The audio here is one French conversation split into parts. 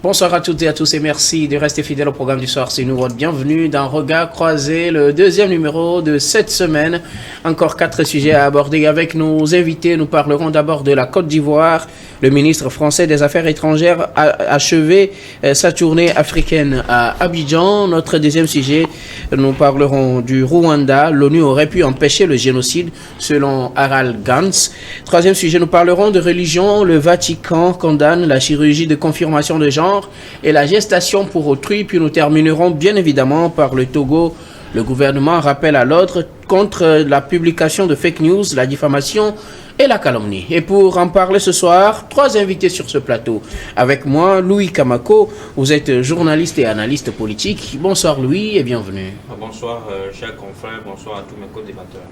Bonsoir à toutes et à tous et merci de rester fidèles au programme du soir. C'est nous votre bienvenue dans Regard Croisé, le deuxième numéro de cette semaine. Encore 4 sujets à aborder avec nos invités. Nous parlerons d'abord de la Côte d'Ivoire. Le ministre français des Affaires étrangères a achevé sa tournée africaine à Abidjan. Notre deuxième sujet, nous parlerons du Rwanda. L'ONU aurait pu empêcher le génocide selon Harald Gantz. Troisième sujet, nous parlerons de religion. Le Vatican condamne la chirurgie de confirmation de genre et la gestation pour autrui. Puis nous terminerons bien évidemment par le Togo. Le gouvernement rappelle à l'ordre contre la publication de fake news, la diffamation et la calomnie. Et pour en parler ce soir, 3 invités sur ce plateau. Avec moi, Louis Kamako, vous êtes journaliste et analyste politique. Bonsoir Louis et bienvenue. Bonsoir chers confrères, bonsoir à tous mes co-débatteurs.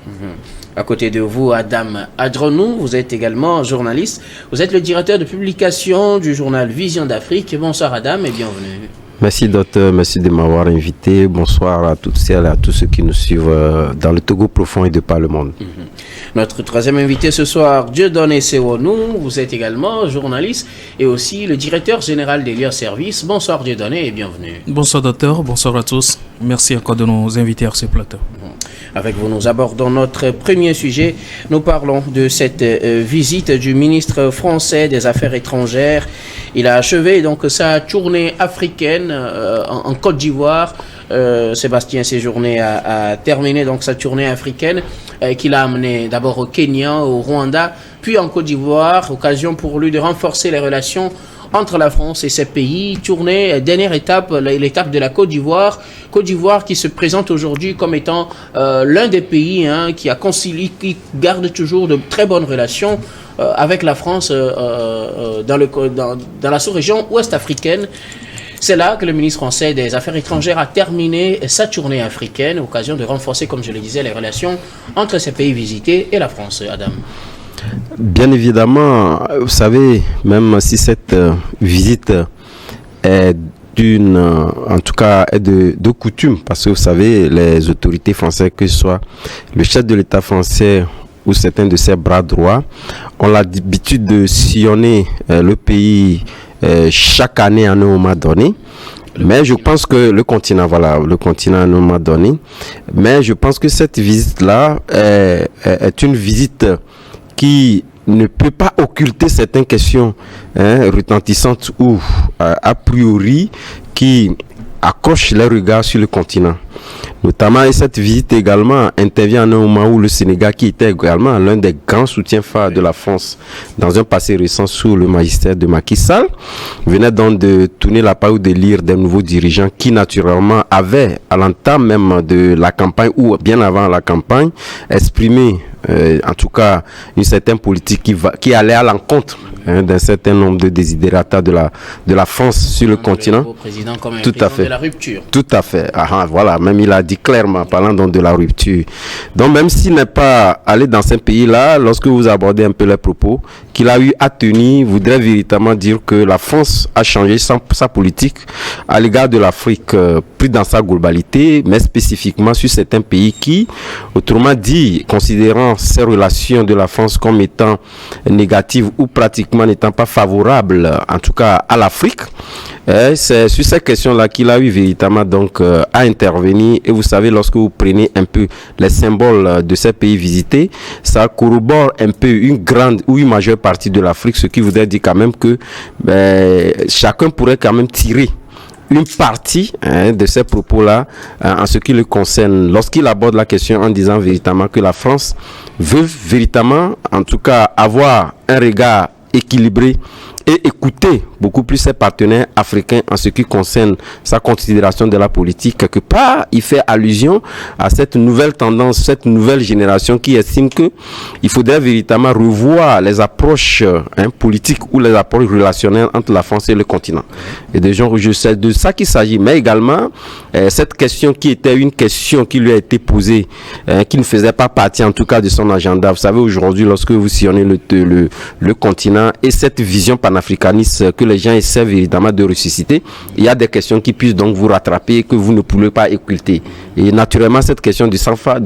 À côté de vous, Adam Adronou, vous êtes également journaliste. Vous êtes le directeur de publication du journal Vision d'Afrique. Bonsoir Adam et bienvenue. Merci docteur, merci de m'avoir invité. Bonsoir à toutes celles et à tous ceux qui nous suivent dans le Togo profond et de par le monde. Notre troisième invité ce soir, Dieudonné Sewonou, vous êtes également journaliste et aussi le directeur général des lieux services. Bonsoir Dieudonné et bienvenue. Bonsoir docteur, bonsoir à tous. Merci encore de nous inviter à ce plateau. Avec vous, nous abordons notre premier sujet. Nous parlons de cette visite du ministre français des Affaires étrangères. Il a achevé donc sa tournée africaine en Côte d'Ivoire. Sébastien Séjourné a terminé donc sa tournée africaine qu'il a amené d'abord au Kenya, au Rwanda, puis en Côte d'Ivoire. Occasion pour lui de renforcer les relations entre la France et ces pays. Tournée, dernière étape, l'étape de la Côte d'Ivoire. Côte d'Ivoire qui se présente aujourd'hui comme étant l'un des pays qui garde toujours de très bonnes relations avec la France dans la sous-région ouest africaine. C'est là que le ministre français des Affaires étrangères a terminé sa tournée africaine, occasion de renforcer, comme je le disais, les relations entre ces pays visités et la France. Adam. Bien évidemment, vous savez, même si cette visite est en tout cas est de coutume, parce que vous savez, les autorités françaises, que ce soit le chef de l'État français ou certains de ses bras droits, ont l'habitude de sillonner le pays chaque année à un moment donné. Mais je pense que le continent à un moment donné. Mais je pense que cette visite-là est une visite qui ne peut pas occulter certaines questions retentissantes ou a priori qui accrochent les regards sur le continent. Notamment, et cette visite également intervient à un moment où le Sénégal, qui était également l'un des grands soutiens phares de la France dans un passé récent sous le magistère de Macky Sall, venait donc de tourner la page ou de lire des nouveaux dirigeants qui naturellement avaient, à l'entame même de la campagne ou bien avant la campagne, exprimé en tout cas une certaine politique qui allait à l'encontre d'un certain nombre de desiderata de la France sur le continent. Tout à fait. De la rupture. Tout à fait. Voilà, même il a dit clairement, parlant donc de la rupture. Donc même s'il n'est pas allé dans ces pays-là, lorsque vous abordez un peu les propos qu'il a eu à tenir, voudrait véritablement dire que la France a changé sa politique à l'égard de l'Afrique, plus dans sa globalité, mais spécifiquement sur certains pays qui, autrement dit, considérant ces relations de la France comme étant négatives ou pratiquement n'étant pas favorables, en tout cas à l'Afrique, c'est sur ces questions-là qu'il a eu véritablement donc à intervenir. Et vous savez, lorsque vous prenez un peu les symboles de ces pays visités, ça corrobore un peu une grande ou une majeure partie de l'Afrique, ce qui voudrait dire quand même que chacun pourrait quand même tirer une partie de ces propos-là en ce qui le concerne, lorsqu'il aborde la question en disant véritablement que la France veut véritablement, en tout cas, avoir un regard équilibré et écouter beaucoup plus ses partenaires africains en ce qui concerne sa considération de la politique. Quelque part, il fait allusion à cette nouvelle tendance, cette nouvelle génération qui estime que il faudrait véritablement revoir les approches politiques ou les approches relationnelles entre la France et le continent. Et de genre, je sais de ça qu'il s'agit, mais également cette question qui était une question qui lui a été posée, qui ne faisait pas partie en tout cas de son agenda. Vous savez, aujourd'hui, lorsque vous sillonnez le continent et cette vision panafricaine panafricanisme que les gens essaient évidemment de ressusciter, il y a des questions qui puissent donc vous rattraper, que vous ne pouvez pas occulter. Et naturellement, cette question du CFA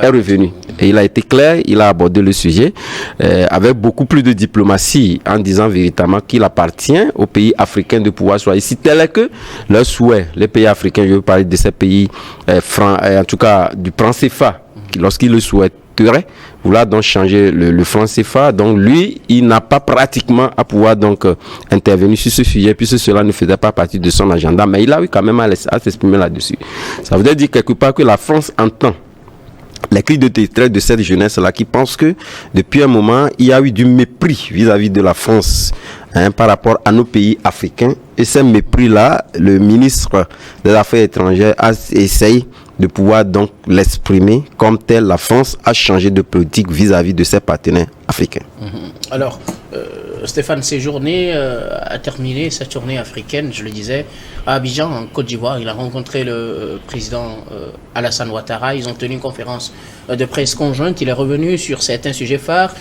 est revenue. Et il a été clair, il a abordé le sujet avec beaucoup plus de diplomatie, en disant véritablement qu'il appartient aux pays africains de pouvoir choisir. Si tel est que leur souhait, les pays africains, je veux parler de ces pays francs, en tout cas du franc CFA, lorsqu'ils le souhaiteraient, vouloir donc changer le franc CFA. Donc lui, il n'a pas pratiquement à pouvoir donc intervenir sur ce sujet, puisque cela ne faisait pas partie de son agenda. Mais il a eu quand même à s'exprimer là-dessus. Ça veut dire quelque part que la France entend les cris de détresse de cette jeunesse-là qui pense que depuis un moment, il y a eu du mépris vis-à-vis de la France par rapport à nos pays africains. Et ce mépris-là, le ministre des Affaires étrangères a essayé de pouvoir donc l'exprimer comme tel. La France a changé de politique vis-à-vis de ses partenaires africains. Alors, Stéphane Séjourné a terminé cette tournée africaine, je le disais, à Abidjan, en Côte d'Ivoire. Il a rencontré le président Alassane Ouattara. Ils ont tenu une conférence de presse conjointe. Il est revenu sur certains sujets phares.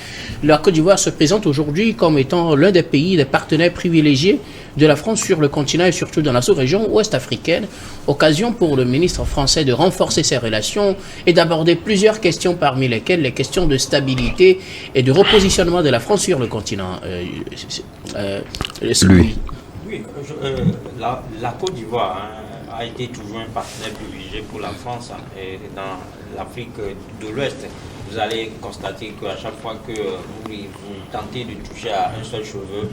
La Côte d'Ivoire se présente aujourd'hui comme étant l'un des pays, des partenaires privilégiés de la France sur le continent et surtout dans la sous-région ouest africaine. Occasion pour le ministre français de renforcer ses relations et d'aborder plusieurs questions, parmi lesquelles les questions de stabilité et de repositionnement de la France sur le continent. Lui. Oui, la Côte d'Ivoire a été toujours un partenaire privilégié pour la France et dans l'Afrique de l'Ouest. Vous allez constater qu'à chaque fois que vous tentez de toucher à un seul cheveu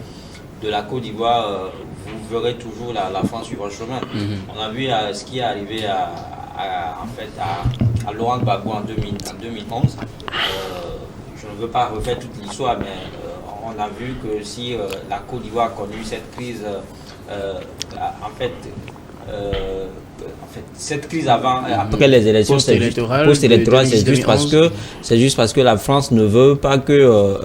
de la Côte d'Ivoire, vous verrez toujours la France sur votre chemin. On a vu ce qui est arrivé à Laurent Gbagbo en 2011. Je ne veux pas refaire toute l'histoire, mais on a vu que si la Côte d'Ivoire a connu cette crise, cette crise après les élections, post-électorales, c'est juste parce que la France ne veut pas que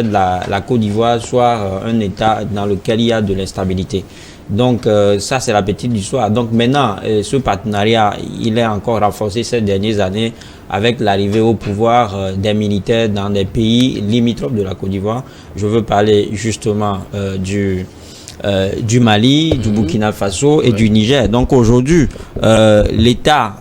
la Côte d'Ivoire soit un État dans lequel il y a de l'instabilité. Donc ça c'est la petite histoire. Donc maintenant ce partenariat il est encore renforcé ces dernières années avec l'arrivée au pouvoir des militaires dans des pays limitrophes de la Côte d'Ivoire. Je veux parler justement du Mali, du Burkina Faso et du Niger. Donc aujourd'hui, l'État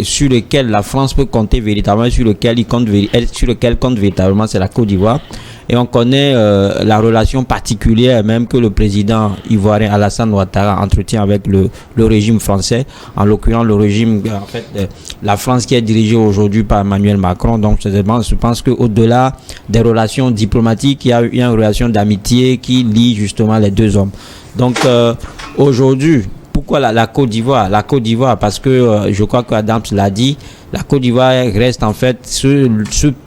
sur lequel la France peut compter véritablement, sur lequel compte véritablement, c'est la Côte d'Ivoire. Et on connaît la relation particulière même que le président ivoirien Alassane Ouattara entretient avec le régime français, en l'occurrence le régime, la France qui est dirigée aujourd'hui par Emmanuel Macron. Donc je pense qu'au-delà des relations diplomatiques, il y a une relation d'amitié qui lie justement les deux hommes. Donc aujourd'hui, pourquoi la Côte d'Ivoire? La Côte d'Ivoire, parce que je crois qu'Adams l'a dit, la Côte d'Ivoire reste en fait ce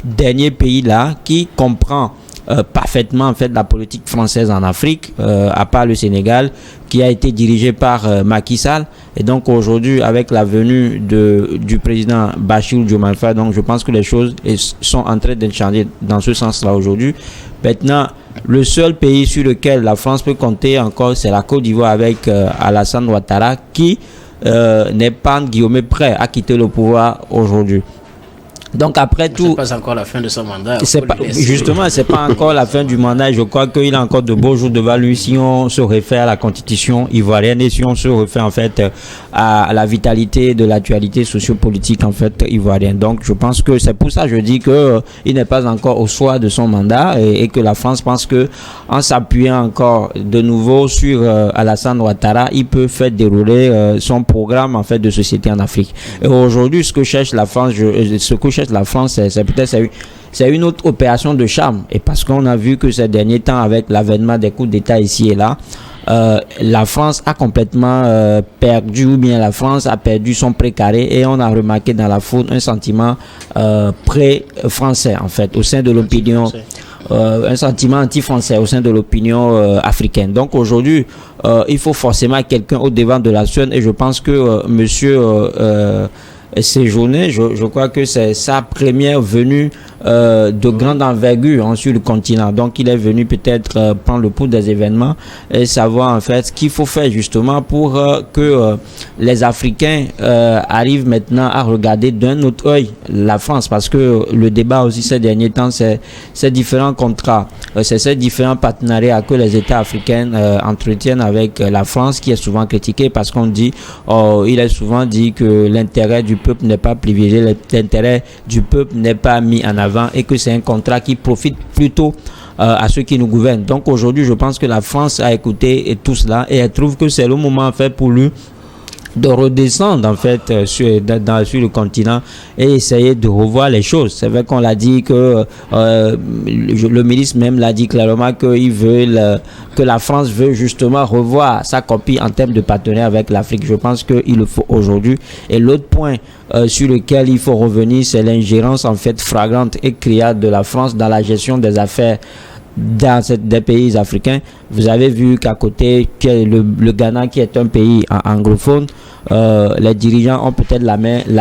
dernier pays-là qui comprend parfaitement en fait la politique française en Afrique, à part le Sénégal, qui a été dirigé par Macky Sall. Et donc aujourd'hui, avec la venue du président Bassirou Diomaye Faye, donc je pense que les choses sont en train de changer dans ce sens-là aujourd'hui. Maintenant, le seul pays sur lequel la France peut compter encore, c'est la Côte d'Ivoire avec Alassane Ouattara, qui n'est pas Guillaume prêt à quitter le pouvoir aujourd'hui. Donc après tout, c'est pas encore la fin de son mandat. Justement, c'est pas encore la fin du mandat. Je crois qu'il a encore de beaux jours devant lui si on se réfère à la constitution ivoirienne et si on se réfère en fait à la vitalité de l'actualité sociopolitique en fait ivoirienne. Donc je pense que c'est pour ça que je dis que il n'est pas encore au soir de son mandat et que la France pense que en s'appuyant encore de nouveau sur Alassane Ouattara, il peut faire dérouler son programme en fait de société en Afrique. Et aujourd'hui, ce que cherche la France, c'est une autre opération de charme. Et parce qu'on a vu que ces derniers temps, avec l'avènement des coups d'État ici et là, la France a complètement perdu, ou bien la France a perdu son précaré, et on a remarqué dans la foule un sentiment pré-français en fait, au sein de l'opinion. Un sentiment anti-français au sein de l'opinion africaine. Donc aujourd'hui, il faut forcément quelqu'un au devant de la scène, et je pense que monsieur Séjourné, je crois que c'est sa première venue de grande envergure sur le continent. Donc il est venu peut-être prendre le pouls des événements et savoir en fait ce qu'il faut faire justement pour que les Africains arrivent maintenant à regarder d'un autre œil la France, parce que le débat aussi ces derniers temps, c'est ces différents contrats, c'est ces différents partenariats que les États africains entretiennent avec la France, qui est souvent critiqué parce qu'on dit, il est souvent dit que l'intérêt du peuple n'est pas privilégié, l'intérêt du peuple n'est pas mis en avant et que c'est un contrat qui profite plutôt à ceux qui nous gouvernent. Donc aujourd'hui, je pense que la France a écouté tout cela et elle trouve que c'est le moment en fait pour lui de redescendre en fait sur le continent et essayer de revoir les choses. C'est vrai qu'on l'a dit que le ministre même l'a dit clairement qu'il veut que la France veut justement revoir sa copie en termes de partenariat avec l'Afrique. Je pense qu'il le faut aujourd'hui. Et l'autre point sur lequel il faut revenir, c'est l'ingérence en fait flagrante et criarde de la France dans la gestion des affaires des pays africains. Vous avez vu qu'à côté, le Ghana, qui est un pays anglophone, les dirigeants ont peut-être la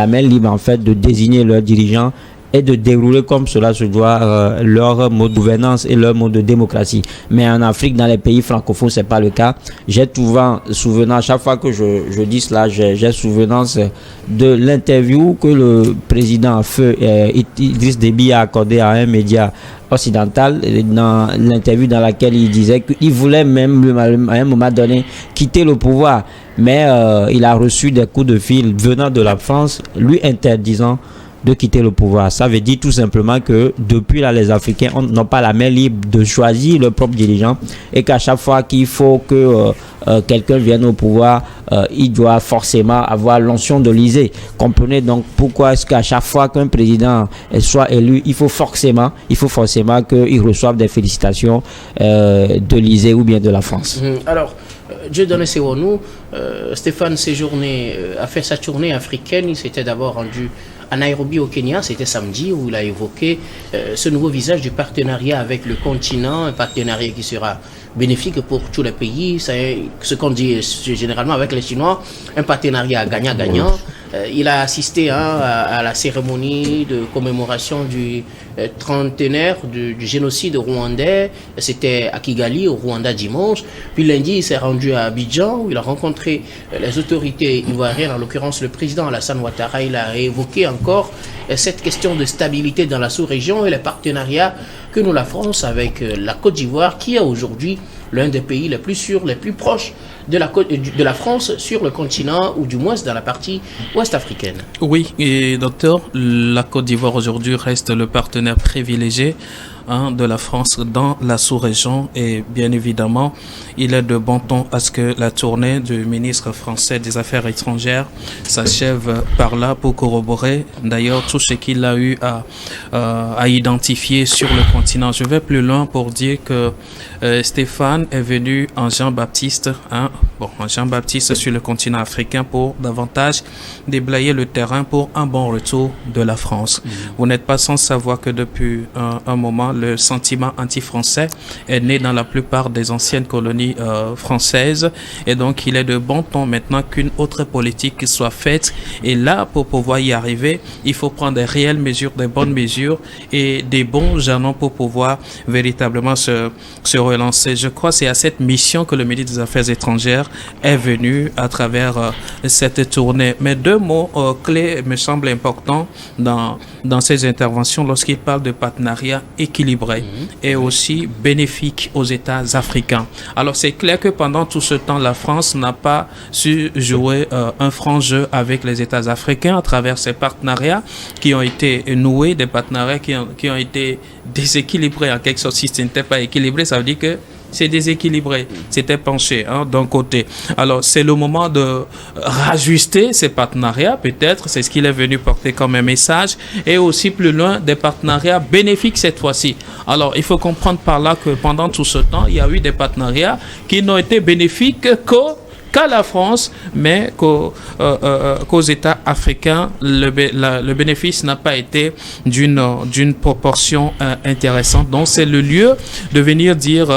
main libre en fait de désigner leurs dirigeants et de dérouler comme cela se doit leur mode de gouvernance et leur mode de démocratie. Mais en Afrique, dans les pays francophones, c'est pas le cas. J'ai souvent souvenance, chaque fois que je dis cela, j'ai souvenance de l'interview que le président feu Idriss Déby a accordé à un média occidental, dans l'interview dans laquelle il disait qu'il voulait même à un moment donné quitter le pouvoir, mais il a reçu des coups de fil venant de la France lui interdisant de quitter le pouvoir. Ça veut dire tout simplement que depuis là, les Africains n'ont pas la main libre de choisir leur propre dirigeant et qu'à chaque fois qu'il faut que quelqu'un vienne au pouvoir, il doit forcément avoir l'onction de l'Élysée. Comprenez donc pourquoi est-ce qu'à chaque fois qu'un président soit élu, il faut forcément qu'il reçoive des félicitations de l'Élysée ou bien de la France. Alors, Dieudonné Sewonou, Stéphane Séjourné a fait sa tournée africaine. Il s'était d'abord rendu à Nairobi au Kenya, c'était samedi, où il a évoqué ce nouveau visage du partenariat avec le continent, un partenariat qui sera bénéfique pour tous les pays. C'est ce qu'on dit généralement avec les Chinois, un partenariat gagnant-gagnant. Il a assisté à la cérémonie de commémoration du trentenaire du génocide rwandais. C'était à Kigali, au Rwanda, dimanche. Puis lundi, il s'est rendu à Abidjan, où il a rencontré les autorités ivoiriennes, en l'occurrence le président Alassane Ouattara. Il a évoqué encore cette question de stabilité dans la sous-région et les partenariats que nous, la France, avec la Côte d'Ivoire, qui est aujourd'hui l'un des pays les plus sûrs, les plus proches de la France sur le continent, ou du moins dans la partie ouest africaine. Oui, et docteur, la Côte d'Ivoire aujourd'hui reste le partenaire privilégié de la France dans la sous-région, et bien évidemment il est de bon ton à ce que la tournée du ministre français des Affaires étrangères s'achève par là pour corroborer d'ailleurs tout ce qu'il a eu à identifier sur le continent. Je vais plus loin pour dire que Stéphane est venu en Jean-Baptiste sur le continent africain pour davantage déblayer le terrain pour un bon retour de la France. Vous n'êtes pas sans savoir que depuis un moment, le sentiment anti-français est né dans la plupart des anciennes colonies françaises, et donc il est de bon ton maintenant qu'une autre politique soit faite, et là, pour pouvoir y arriver, il faut prendre des réelles mesures, des bonnes mesures et des bons jalons pour pouvoir véritablement se relancer. Je crois que c'est à cette mission que le ministre des Affaires étrangères est venu à travers cette tournée. Mais deux mots clés me semblent importants dans ces interventions lorsqu'il parle de partenariat équilibré et aussi bénéfique aux États africains. Alors c'est clair que pendant tout ce temps, la France n'a pas su jouer un franc jeu avec les États africains à travers ces partenariats qui ont été noués, des partenariats qui ont été déséquilibrés en quelque sorte. Si ce n'était pas équilibré, ça veut dire que c'est déséquilibré, c'était penché d'un côté. Alors c'est le moment de rajuster ces partenariats, peut-être, c'est ce qu'il est venu porter comme un message, et aussi plus loin des partenariats bénéfiques cette fois-ci. Alors il faut comprendre par là que pendant tout ce temps, il y a eu des partenariats qui n'ont été bénéfiques qu'à la France, mais qu'aux États africains, le bénéfice n'a pas été d'une proportion intéressante. Donc c'est le lieu de venir dire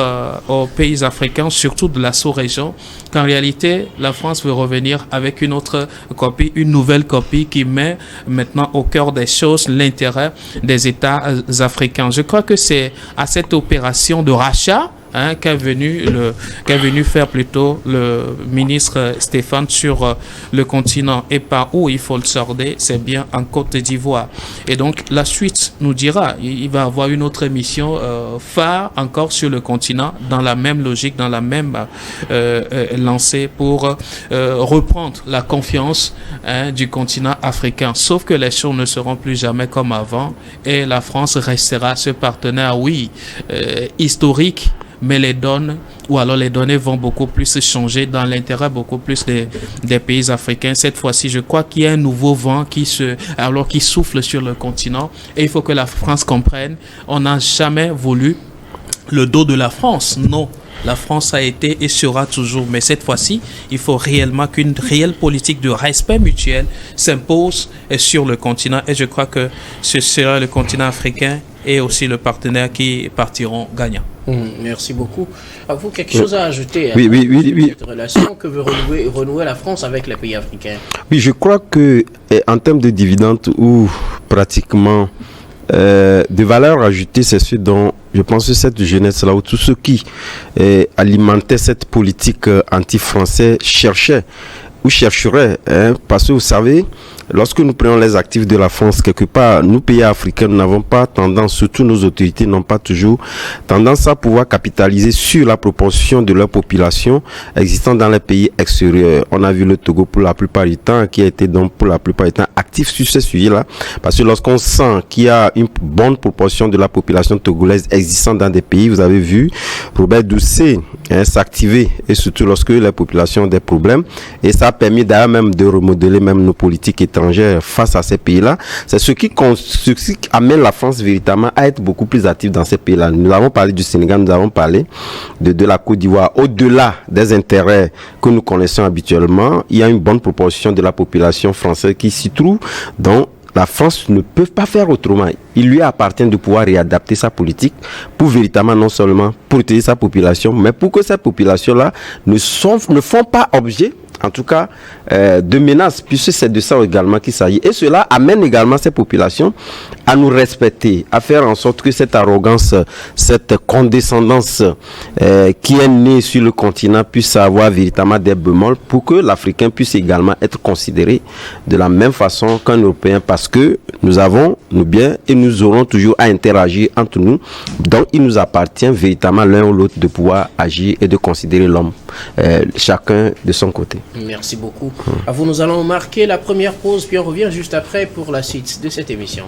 aux pays africains, surtout de la sous-région, qu'en réalité, la France veut revenir avec une autre copie, une nouvelle copie qui met maintenant au cœur des choses l'intérêt des États africains. Je crois que c'est à cette opération de rachat qu'a venu faire plutôt le ministre Stéphane sur le continent, et par où il faut le sorder, c'est bien en Côte d'Ivoire. Et donc la suite nous dira, il va avoir une autre émission phare encore sur le continent, dans la même logique, dans la même lancée, pour reprendre la confiance du continent africain. Sauf que les choses ne seront plus jamais comme avant, et la France restera ce partenaire, historique, mais les données vont beaucoup plus changer dans l'intérêt beaucoup plus des pays africains. Cette fois-ci, je crois qu'il y a un nouveau vent qui souffle sur le continent, et il faut que la France comprenne, on n'a jamais voulu le dos de la France, non. La France a été et sera toujours, mais cette fois-ci, il faut réellement qu'une réelle politique de respect mutuel s'impose sur le continent, et je crois que ce sera le continent africain et aussi le partenaire qui partiront gagnants. Merci beaucoup. Avez-vous quelque chose à ajouter à cette relation que veut renouer la France avec les pays africains? Oui, je crois que en termes de dividendes ou pratiquement de valeur ajoutée, c'est ce dont je pense que cette jeunesse-là, ou tous ceux qui alimentaient cette politique anti-français chercheraient, parce que vous savez, lorsque nous prenons les actifs de la France, quelque part, nous, pays africains, nous n'avons pas tendance, surtout nos autorités n'ont pas toujours tendance à pouvoir capitaliser sur la proportion de leur population existant dans les pays extérieurs. On a vu le Togo pour la plupart du temps, qui a été donc pour la plupart du temps actif sur ce sujet-là, parce que lorsqu'on sent qu'il y a une bonne proportion de la population togolaise existant dans des pays, vous avez vu Robert Doucet s'activer, et surtout lorsque les populations ont des problèmes, et ça a permis d'ailleurs même de remodeler même nos politiques étrangères face à ces pays-là. C'est ce qui amène la France véritablement à être beaucoup plus active dans ces pays-là. Nous avons parlé du Sénégal, nous avons parlé de la Côte d'Ivoire. Au-delà des intérêts que nous connaissons habituellement, il y a une bonne proportion de la population française qui s'y trouve, dont la France ne peut pas faire autrement. Il lui appartient de pouvoir réadapter sa politique pour véritablement non seulement protéger sa population, mais pour que cette population-là ne font pas objet, en tout cas, de menaces, puisque c'est de ça également qu'il s'agit. Et cela amène également ces populations à nous respecter, à faire en sorte que cette arrogance, cette condescendance qui est née sur le continent puisse avoir véritablement des bémols, pour que l'Africain puisse également être considéré de la même façon qu'un Européen, parce que nous avons nos biens et nous aurons toujours à interagir entre nous. Donc il nous appartient véritablement l'un ou l'autre de pouvoir agir et de considérer l'homme chacun de son côté. Merci beaucoup. À vous, nous allons marquer la première pause, puis on revient juste après pour la suite de cette émission.